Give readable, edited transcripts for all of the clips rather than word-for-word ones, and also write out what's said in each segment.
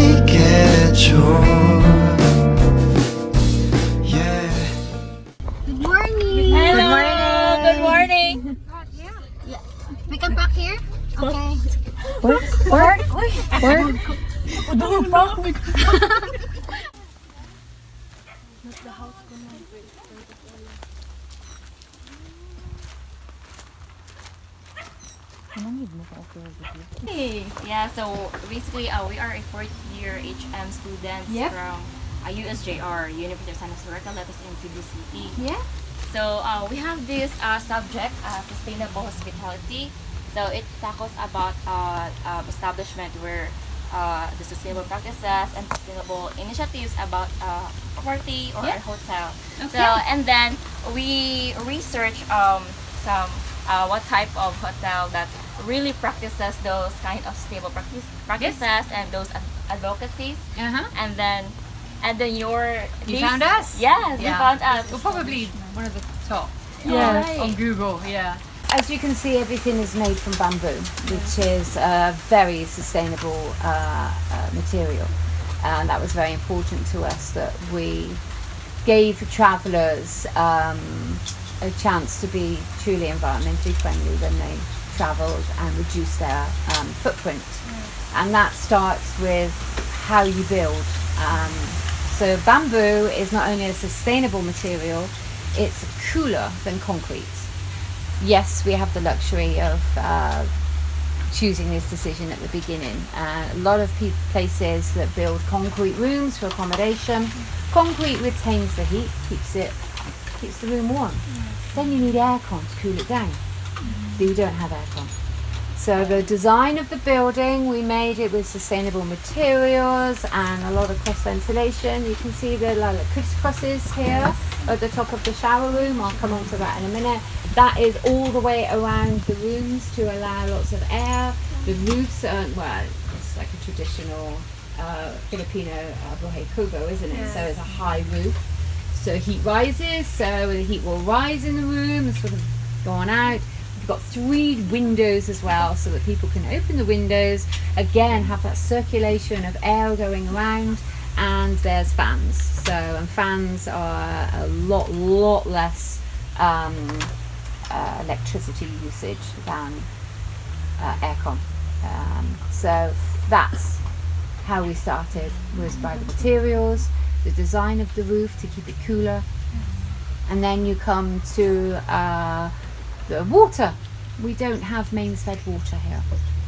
아니겠죠. Good morning. Hello. Good morning. Yeah. We can park here. Okay. Yeah, so basically we are a fourth year HM students Yep. from USJR, University of San Jose, that is in Cebu City. Yeah. So we have this subject, sustainable hospitality. So it tackles about establishment where the sustainable practices and sustainable initiatives about a party or Yeah. a hotel. Okay. So and then we research some what type of hotel that really practices those kind of stable practices and those advocacies. And then your You found us? Yes, you Yeah. found us. We're probably one of the top Yeah. on Google. Yeah. As you can see, everything is made from bamboo, which is a very sustainable material. And that was very important to us, that we gave travellers a chance to be truly environmentally friendly when they travelled and reduce their footprint. And that starts with how you build. So bamboo is not only a sustainable material, it's cooler than concrete. Yes, we have the luxury of choosing this decision at the beginning. A lot of places that build concrete rooms for accommodation, concrete retains the heat, keeps the room warm. Then you need aircon to cool it down. But you don't have aircon. So the design of the building, we made it with sustainable materials and a lot of cross ventilation. You can see the crisscrosses here at the top of the shower room. I'll come on to that in a minute. That is all the way around the rooms to allow lots of air. The roofs are, well, it's like a traditional Filipino buhay kubo, isn't it? So it's a high roof. So heat rises, so the heat will rise in the room and sort of go on out. We've got 3 windows as well, so that people can open the windows, again have that circulation of air going around, and there's fans. So, and fans are a lot less electricity usage than aircon. So that's how we started, was by the materials, the design of the roof to keep it cooler, and then you come to the water. We don't have mains fed water here.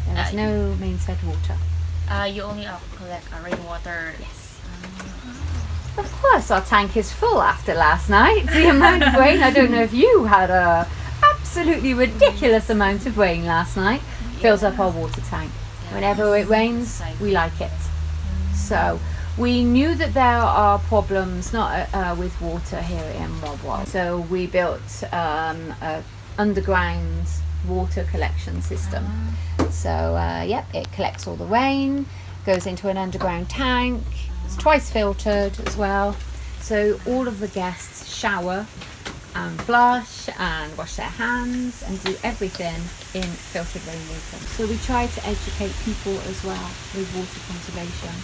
There is no mains fed water. You only collect rainwater. Yes. Of course, our tank is full after last night. The amount of rain, I don't know if you had a absolutely ridiculous amount of rain last night. Fills up our water tank. Whenever it rains, we like it. So we knew that there are problems not with water here in MoalBoal. So we built a underground water collection system. So it collects all the rain, goes into an underground tank. It's twice filtered as well. So all of the guests shower and flush and wash their hands and do everything in filtered rainwater. So we try to educate people as well with water conservation.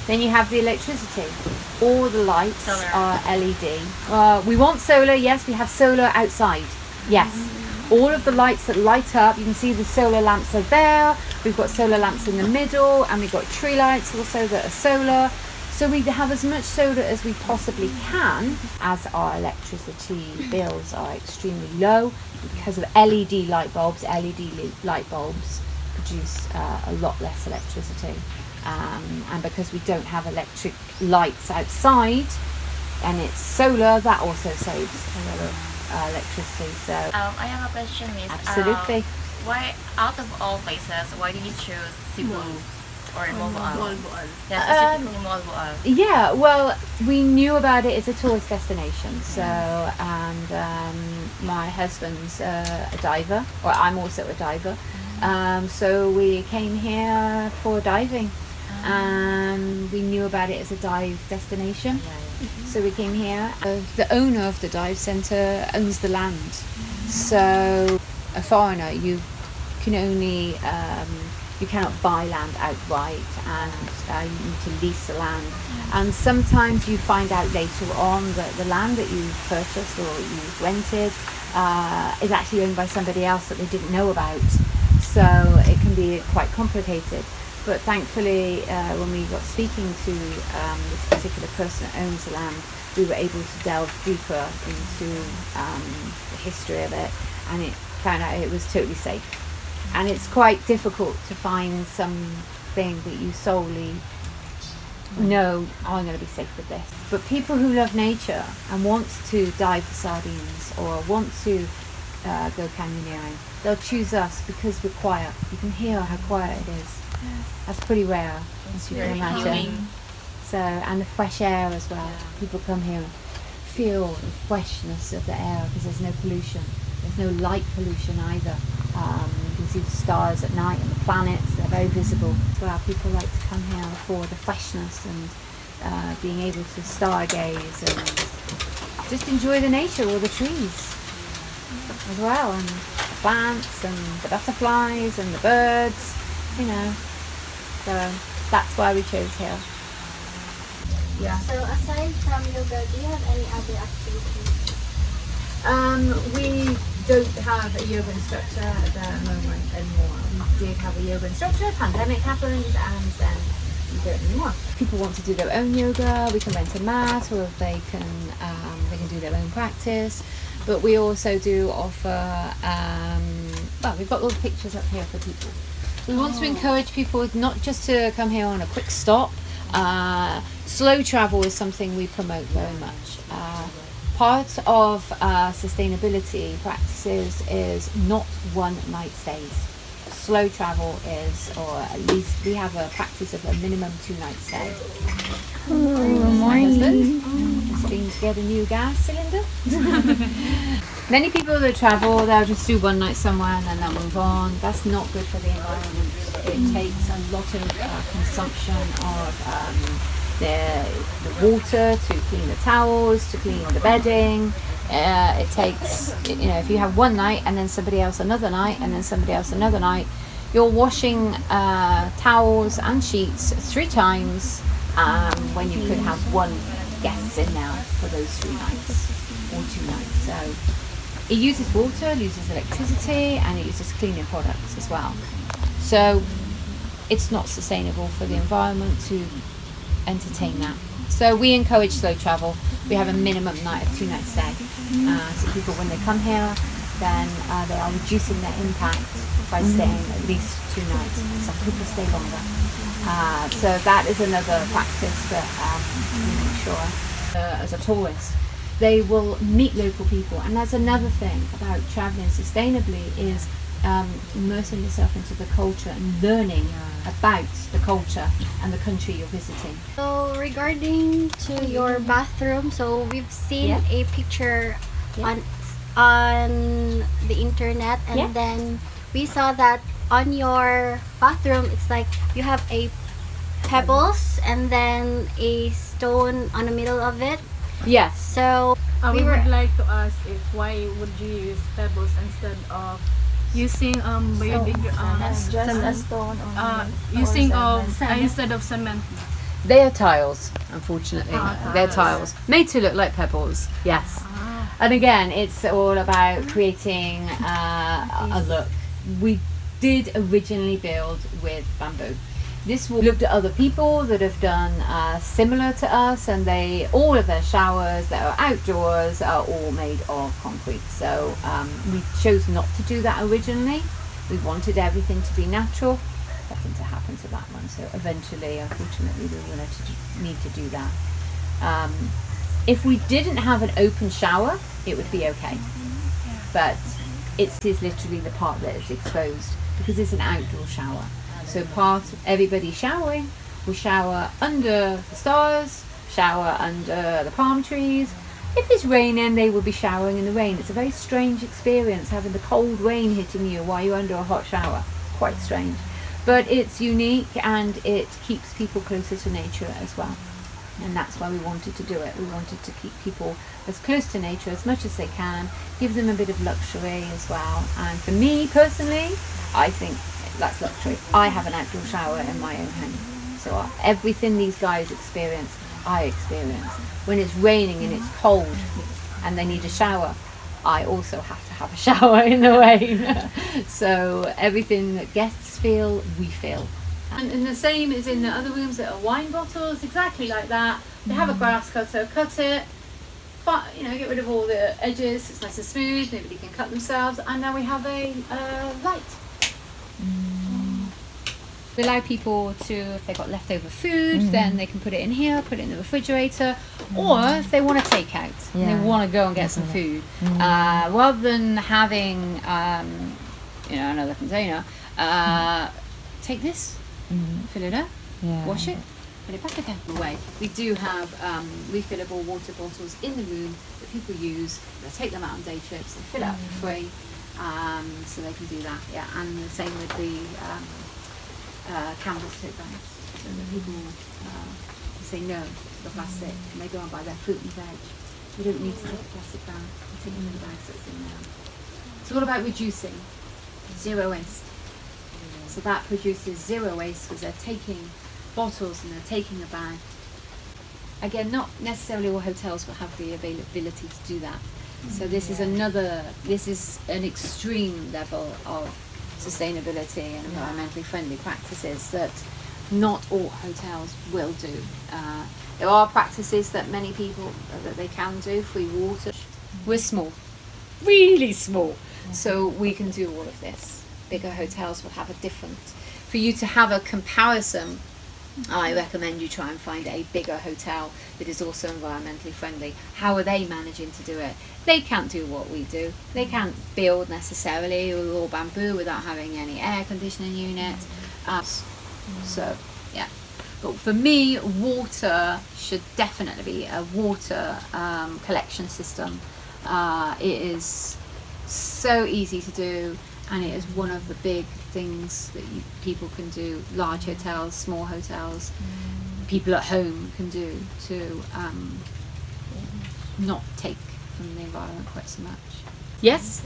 Then you have the electricity. All the lights Solar. are LED. We want solar, yes, we have solar outside. Yes. All of the lights that light up, you can see the solar lamps are there. We've got solar lamps in the middle, and we've got tree lights also that are solar. So we have as much solar as we possibly can, as our electricity bills are extremely low because of LED light bulbs. LED light bulbs produce a lot less electricity. And because we don't have electric lights outside and it's solar, that also saves a lot of electricity. So I have a question, Miss. absolutely. Why, out of all places, why did you choose Cebu or MoalBoal? Yeah, specifically MoalBoal. Yeah, well, we knew about it as a tourist destination. So, and my husband's a diver, or I'm also a diver. So we came here for diving. We knew about it as a dive destination. So we came here. The owner of the dive centre owns the land. So a foreigner, you can only You cannot buy land outright, and you need to lease the land. And sometimes you find out later on that the land that you've purchased or you've rented is actually owned by somebody else that they didn't know about. So it can be quite complicated. But thankfully, when we got speaking to this particular person that owns the land, we were able to delve deeper into the history of it, and it found out it was totally safe. And it's quite difficult to find something that you solely know, oh, I'm going to be safe with this. But people who love nature and want to dive for sardines or want to go canyoneering, they'll choose us because we're quiet. You can hear how quiet it is. That's pretty rare, as you can imagine. So, and the fresh air as well. People come here and feel the freshness of the air because there's no pollution. There's no light pollution either. You can see the stars at night and the planets, they're very visible. Well, people like to come here for the freshness and being able to stargaze and just enjoy the nature, all the trees as well, and the plants and the butterflies and the birds, you know. So that's why we chose here. Yeah. So aside from yoga, do you have any other activities? We don't have a yoga instructor at the moment anymore. We did have a yoga instructor, pandemic happened, and then we don't anymore. People want to do their own yoga, we can rent a mat, or they can do their own practice. But we also do offer, well, we've got all the pictures up here for people. We want to encourage people not just to come here on a quick stop. Slow travel is something we promote very much. Part of sustainability practices is not one night stays. Slow travel is, or at least we have a practice of a minimum 2 night stay. My husband has been to get a new gas cylinder. Many people that travel, they'll just do 1 night somewhere and then they'll move on. That's not good for the environment. It takes a lot of consumption of the water to clean the towels, to clean the bedding. It takes, you know, if you have 1 night and then somebody else another night and then somebody else another night, you're washing towels and sheets 3 times when you could have 1 guest in now for those 3 nights or 2 nights. So it uses water, it uses electricity, and it uses cleaning products as well. So it's not sustainable for the environment to entertain that. So we encourage slow travel. We have a minimum night of 2 nights stay. So people, when they come here, then they are reducing their impact by staying at least 2 nights. Some people stay longer. So that is another practice that we make sure as a tourist, they will meet local people. And that's another thing about traveling sustainably is immersing yourself into the culture and learning about the culture and the country you're visiting. So regarding to your bathroom, so we've seen a picture on the internet, and then we saw that on your bathroom it's like you have a pebbles and then a stone on the middle of it. Yes. So we would like to ask if why would you use pebbles instead of using instead of cement? They are tiles, unfortunately. They're tiles made to look like pebbles. Yes. And again, it's all about creating a look. We did originally build with bamboo. This looked at other people that have done similar to us, and all of their showers that are outdoors are all made of concrete. So we chose not to do that originally. We wanted everything to be natural. Nothing to happen to that one. So eventually, unfortunately, we will need to do that. If we didn't have an open shower, it would be okay. But it is literally the part that is exposed because it's an outdoor shower. So everybody showering will shower under the stars, shower under the palm trees. If it's raining, they will be showering in the rain. It's a very strange experience having the cold rain hitting you while you're under a hot shower. Quite strange. But it's unique and it keeps people closer to nature as well. And that's why we wanted to do it. We wanted to keep people as close to nature as much as they can, give them a bit of luxury as well. And for me personally, I think that's luxury. I have an outdoor shower in my own home. So everything these guys experience, I experience. When it's raining and it's cold and they need a shower, I also have to have a shower in the rain. So everything that guests feel, we feel. And the same is in the other rooms that are wine bottles, exactly like that. They have a grass cutter, cut it, but get rid of all the edges. It's nice and smooth. Nobody can cut themselves. And now we have a light. We allow people to, if they've got leftover food, then they can put it in here, put it in the refrigerator, or if they want to take out and they want to go and get some food, rather than having another container, take this, fill it up, wash it, put it back again away. We do have refillable water bottles in the room that people use. They take them out on day trips and fill it up for free, so they can do that. Yeah, and the same with the canvas tote bags, so that people say no to the plastic and they go and buy their fruit and veg. You don't need to take a plastic bag, you take them in the bags that's in there. It's all about reducing, zero waste. So that produces zero waste because they're taking bottles and they're taking a bag. Again, not necessarily all hotels will have the availability to do that. So this is an extreme level of sustainability and environmentally friendly practices that not all hotels will do. There are practices that many people that they can do. Free water. We're small, really small, so we can do all of this. Bigger hotels will have a different. For you to have a comparison, I recommend you try and find a bigger hotel that is also environmentally friendly. How are they managing to do it? They can't do what we do. They can't build necessarily with all bamboo without having any air conditioning unit. So, yeah. But for me, water should definitely be a water collection system. It is so easy to do, and it is one of the big things that people can do. Large hotels, small hotels, people at home can do to not take from the environment quite so much. Yes,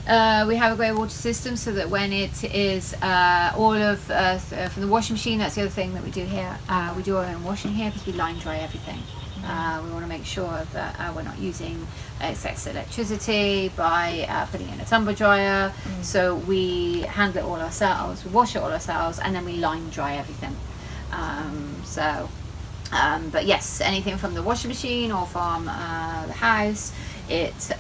we have a grey water system so that when it is all of from the washing machine, that's the other thing that we do here. We do our own washing here because we line dry everything. We want to make sure that we're not using excess electricity by putting it in a tumble dryer. So we handle it all ourselves, we wash it all ourselves, and then we line dry everything. But yes, anything from the washing machine or from the house, it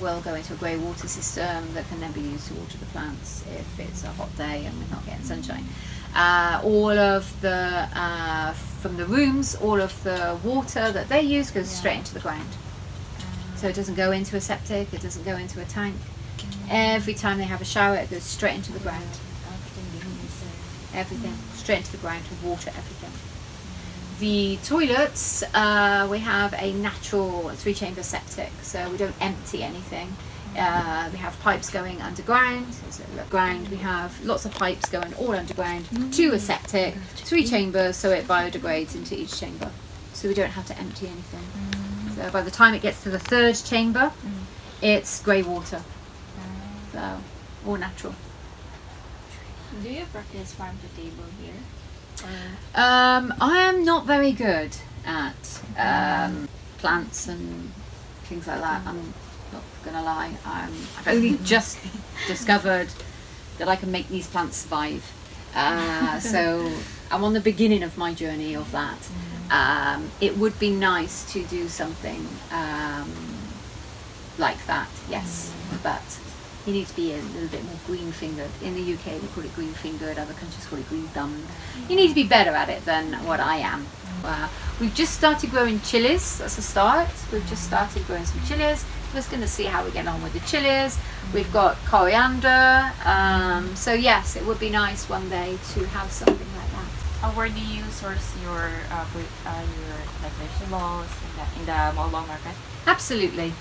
will go into a grey water system that can then be used to water the plants if it's a hot day and we're not getting sunshine. All of the from the rooms, all of the water that they use goes straight into the ground. So it doesn't go into a septic, it doesn't go into a tank. Every time they have a shower, it goes straight into the ground. Everything straight into the ground to water everything. The toilets, we have a natural 3-chamber septic, so we don't empty anything. We have pipes going underground. We have lots of pipes going all underground to a septic, 3 chambers, so it biodegrades into each chamber. So we don't have to empty anything. So by the time it gets to the 3rd chamber, it's grey water. So all natural. Do you practice farm to table here? I am not very good at plants and things like that. I'm not gonna lie. I've only just discovered that I can make these plants survive. So I'm on the beginning of my journey of that. It would be nice to do something like that, yes, but you need to be a little bit more green-fingered. In the UK they call it green-fingered, other countries call it green-thumbed. You need to be better at it than what I am. We've just started growing chilies, that's a start. We've just started growing some chilies. We're just going to see how we get on with the chilies. We've got coriander, so yes, it would be nice one day to have something like that. Where do you source your like vegetables in the MoalBoal market? Absolutely.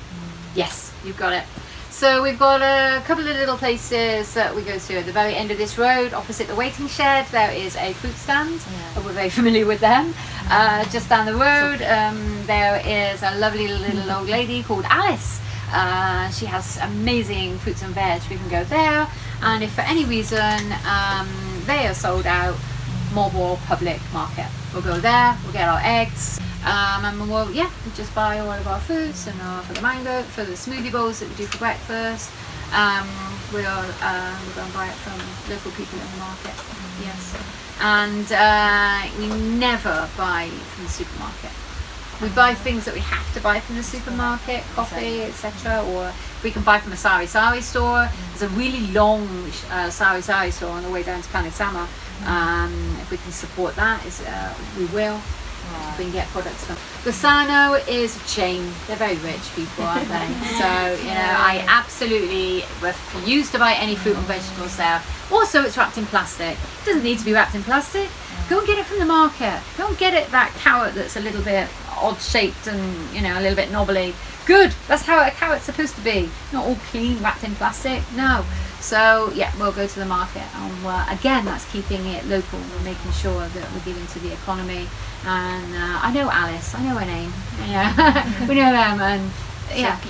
Yes, you've got it. So we've got a couple of little places that we go to. At the very end of this road, opposite the waiting shed, there is a fruit stand. We're very familiar with them. Just down the road, there is a lovely little old lady called Alice. She has amazing fruits and veg. We can go there, and if for any reason they are sold out, MoalBoal Public Market. We'll go there. We'll get our eggs, and we'll just buy all of our fruits and for the mango, for the smoothie bowls that we do for breakfast. We'll go and buy it from local people in the market. Yes, and we never buy from the supermarket. We buy things that we have to buy from the supermarket, coffee, etc. Or we can buy from a sari-sari store. There's a really long sari-sari store on the way down to Kanisama. If we can support that, we will. If we can get products from Gusano is a chain. They're very rich people, aren't they? So I absolutely refuse to buy any fruit and vegetables there. Also, it's wrapped in plastic. It doesn't need to be wrapped in plastic. Go and get it from the market. Go and get it that carrot that's a little bit odd shaped and a little bit knobbly. Good. That's how a carrot's supposed to be. Not all clean, wrapped in plastic. No. So yeah, we'll go to the market, and again, that's keeping it local. We're making sure that we're giving to the economy. And I know Alice. I know her name. Yeah, we know them. And yeah,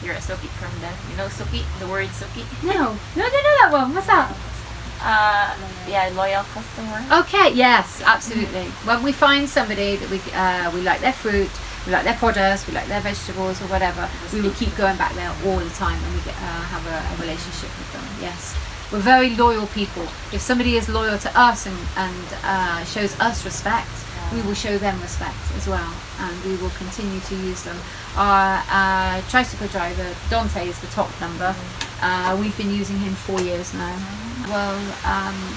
You're a Soki from the, Soki, the word Soki. No, I don't know that one. What's that? Loyal customer. Okay, yes, absolutely. When we find somebody that we like their fruit, we like their produce, we like their vegetables or whatever, we will keep going back there all the time, and we have a relationship with them. Yes, we're very loyal people. If somebody is loyal to us and shows us respect, we will show them respect as well, and we will continue to use them. Our tricycle driver, Dante, is the top number. We've been using him 4 years now. Well,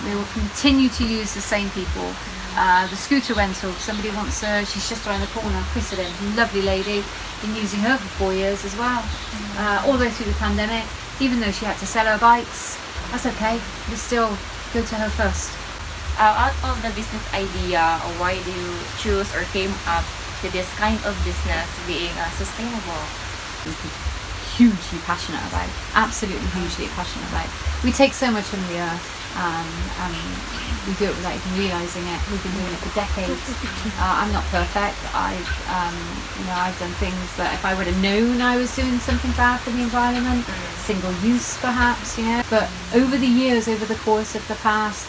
we will continue to use the same people. The scooter rental, somebody wants her, she's just around the corner, Kristen, lovely lady, been using her for 4 years as well. All the way through the pandemic, even though she had to sell her bikes, that's okay, we still go to her first. Out of the business idea, why do you choose or came up to this kind of business being sustainable? Hugely passionate about, absolutely hugely passionate about. We take so much from the earth, and we do it without even realising it. We've been doing it for decades. I'm not perfect. I've done things that if I would have known I was doing something bad for the environment, single use perhaps, But over the years, over the course of the past,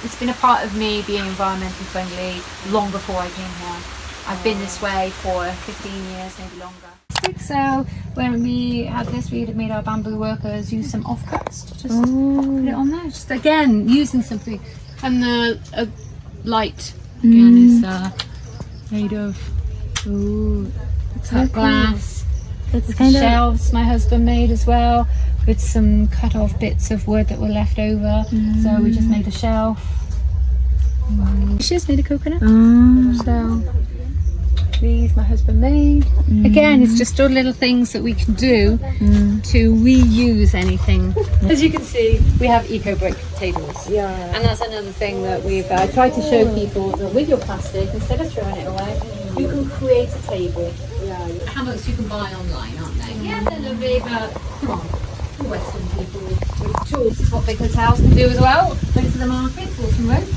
it's been a part of me being environmentally friendly long before I came here. I've been this way for 15 years, maybe longer. So when we had this, we had made our bamboo workers use some offcuts to just put it on there. Just again, using something. And the light again is made of cut glass. That's kind of shelves my husband made as well, with some cut off bits of wood that were left over. So we just made a shelf. She just made a coconut. So these my husband made. Again, it's just all little things that we can do to reuse anything. As you can see, we have eco brick tables. Yeah. And that's another thing that we've tried to show people, that with your plastic, instead of throwing it away, you can create a table. Yeah. Hammocks you can buy online, aren't they? Yeah, they're lovely, but come on. Western people with tools. This is what big hotels can do as well. Go to the market, pull some rope.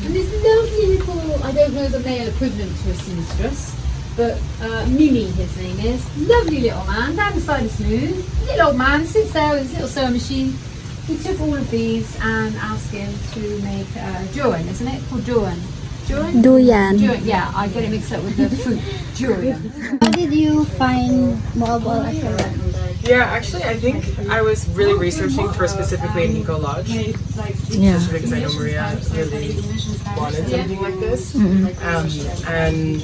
And this lovely little, I don't know the male equivalent to a seamstress, but Mimi, his name is. Lovely little man, down the side of smooth. Little old man sits there with his little sewing machine. We took all of these and asked him to make durian, isn't it? Called durian. Durian? Durian, yeah, I get it mixed up with the fruit. Durian. How did you find MoalBoal Eco Lodge? Yeah, actually, I think I was really researching for specifically an Eco Lodge. Just because I know Maria really wanted something like this. And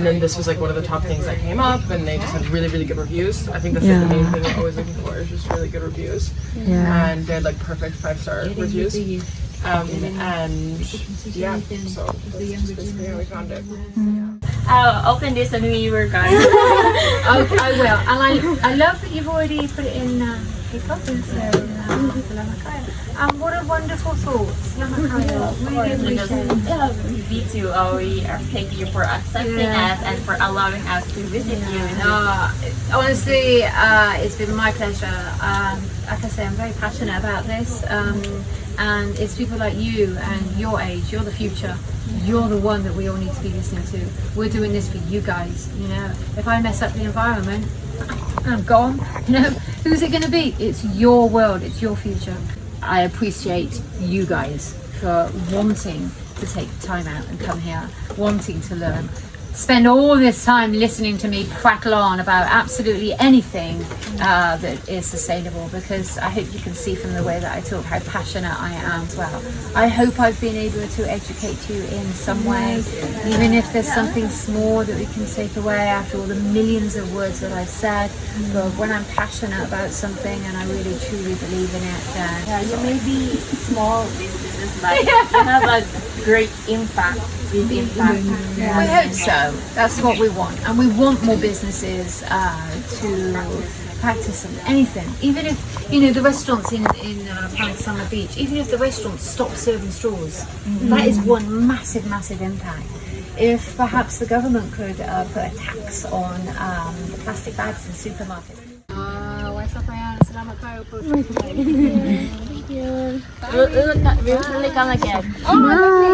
then this was like one of the top things that came up, and they just had really, really good reviews. I think that's like the main thing we're always looking for, is just really good reviews. And they had like perfect 5-star reviews. So that's basically how we found it. I'll open this and we were gone. Okay, I will. And I love that you've already put it in hiccup. What a wonderful thought. Really appreciate it. Me too. We are thanking you for accepting us and for allowing us to visit you. Honestly, it's been my pleasure. Like I say, I'm very passionate about this. And it's people like you and your age, you're the future. You're the one that we all need to be listening to. We're doing this for you guys, you know. If I mess up the environment, I'm gone, you know. Who's it going to be? It's your world, it's your future. I appreciate you guys for wanting to take time out and come here, wanting to learn. Spend all this time listening to me crackle on about absolutely anything that is sustainable, because I hope you can see from the way that I talk how passionate I am as well. I hope I've been able to educate you in some way, even if there's something small that we can take away after all the millions of words that I've said. But when I'm passionate about something and I really truly believe in it, then You may be small businesses, but you have a great impact. Big impact. I hope so. That's what we want, and we want more businesses to practice anything. Even if, you know, the restaurants in Planet Summer Beach, even if the restaurants stop serving straws, that is one massive impact. If perhaps the government could put a tax on the plastic bags in supermarkets. We'll really come again. Oh,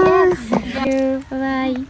yes. Thank you. Bye-bye.